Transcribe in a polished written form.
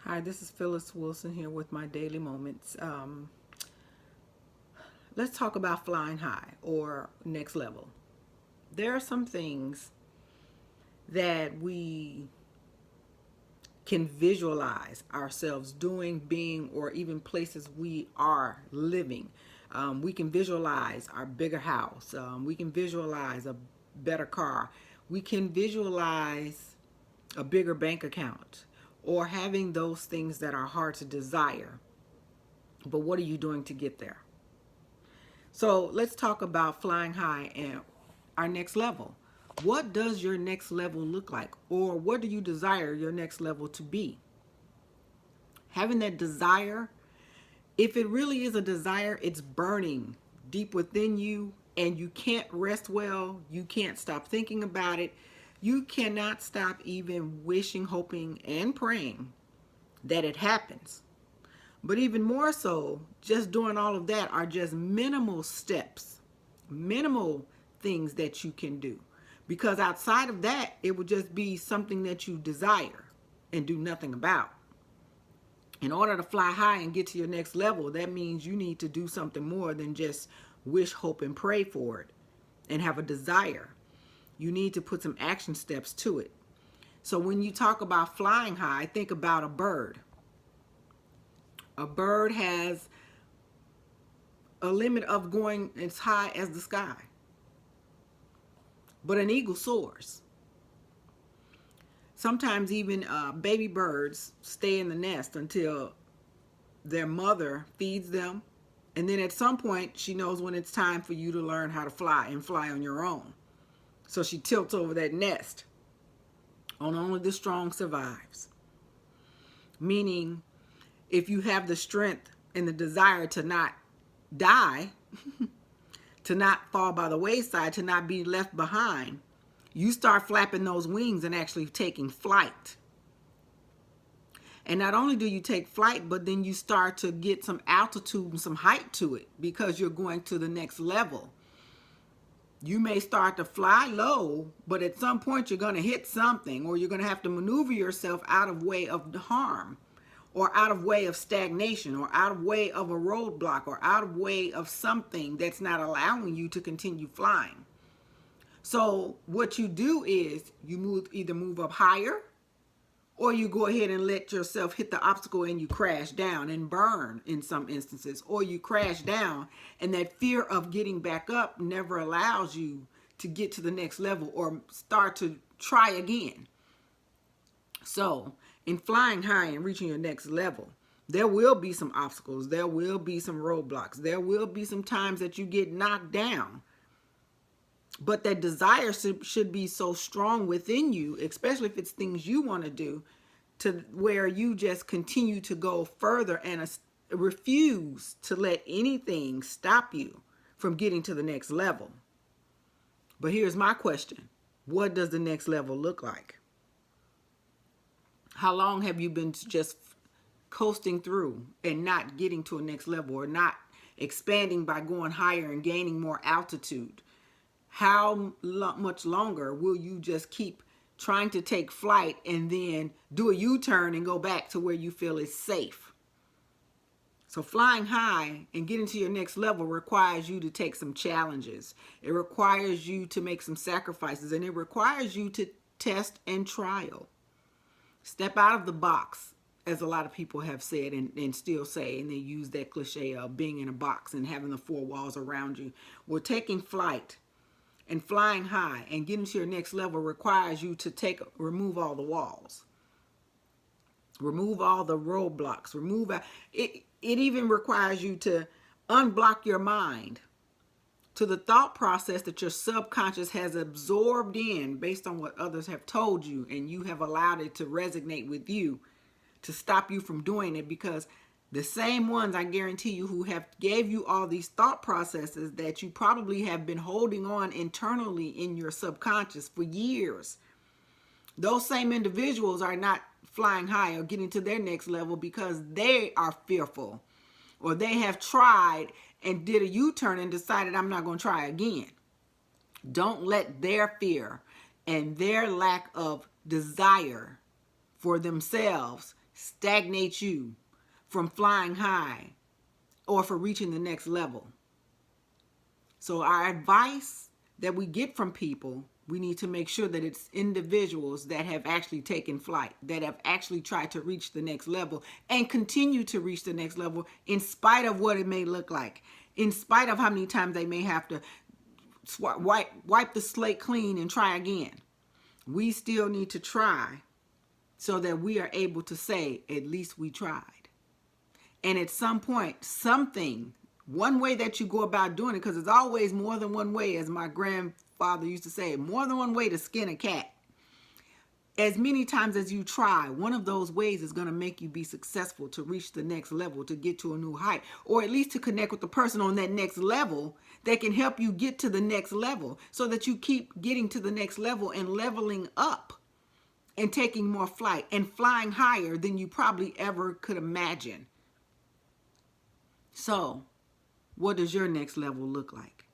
Hi, this is Phyllis Wilson here with my daily moments. Let's talk about flying high or next level. There are some things that we can visualize ourselves doing, being, or even places we are living. We can visualize our bigger house. We can visualize a better car. We can visualize a bigger bank account or having those things that are hard to desire. But what are you doing to get there? So let's talk about flying high and our next level. What does your next level look like? Or what do you desire your next level to be? Having that desire, if it really is a desire, it's burning deep within you and you can't rest well. You can't stop thinking about it. You cannot stop even wishing, hoping, and praying that it happens. But even more so, just doing all of that are just minimal steps, minimal things that you can do. Because outside of that, it would just be something that you desire and do nothing about. In order to fly high and get to your next level, that means you need to do something more than just wish, hope, and pray for it and have a desire. You need to put some action steps to it. So when you talk about flying high, think about a bird. A bird has a limit of going as high as the sky. But an eagle soars. Sometimes even baby birds stay in the nest until their mother feeds them. And then at some point, she knows when it's time for you to learn how to fly and fly on your own. So she tilts over that nest. On only the strong survives. Meaning, if you have the strength and the desire to not die, to not fall by the wayside, to not be left behind, you start flapping those wings and actually taking flight. And not only do you take flight, but then you start to get some altitude and some height to it because you're going to the next level. You may start to fly low, but at some point you're going to hit something, or you're going to have to maneuver yourself out of way of harm, or out of way of stagnation, or out of way of a roadblock, or out of way of something that's not allowing you to continue flying. So what you do is you either move up higher, or you go ahead and let yourself hit the obstacle and you crash down and burn in some instances, or you crash down and that fear of getting back up never allows you to get to the next level or start to try again. So in flying high and reaching your next level, there will be some obstacles. There will be some roadblocks. There will be some times that you get knocked down. But that desire should be so strong within you, especially if it's things you want to do, to where you just continue to go further and refuse to let anything stop you from getting to the next level. But here's my question. What does the next level look like? How long have you been just coasting through and not getting to a next level, or not expanding by going higher and gaining more altitude? How much longer will you just keep trying to take flight and then do a U-turn and go back to where you feel is safe? So flying high and getting to your next level requires you to take some challenges. It requires you to make some sacrifices, and it requires you to test and trial. Step out of the box, as a lot of people have said and still say, and they use that cliche of being in a box and having the four walls around you. We're taking flight. And flying high and getting to your next level requires you to remove all the walls, remove all the roadblocks, it even requires you to unblock your mind to the thought process that your subconscious has absorbed in based on what others have told you, and you have allowed it to resonate with you to stop you from doing it, because the same ones, I guarantee you, who have gave you all these thought processes that you probably have been holding on internally in your subconscious for years, those same individuals are not flying high or getting to their next level because they are fearful, or they have tried and did a U-turn and decided, I'm not going to try again. Don't let their fear and their lack of desire for themselves stagnate you from flying high or for reaching the next level. So our advice that we get from people, we need to make sure that it's individuals that have actually taken flight, that have actually tried to reach the next level and continue to reach the next level in spite of what it may look like, in spite of how many times they may have to wipe the slate clean and try again. We still need to try so that we are able to say, at least we tried. And at some point, something, one way that you go about doing it, because there's always more than one way, as my grandfather used to say, more than one way to skin a cat. As many times as you try, one of those ways is going to make you be successful to reach the next level, to get to a new height, or at least to connect with the person on that next level that can help you get to the next level, so that you keep getting to the next level and leveling up and taking more flight and flying higher than you probably ever could imagine. So, what does your next level look like?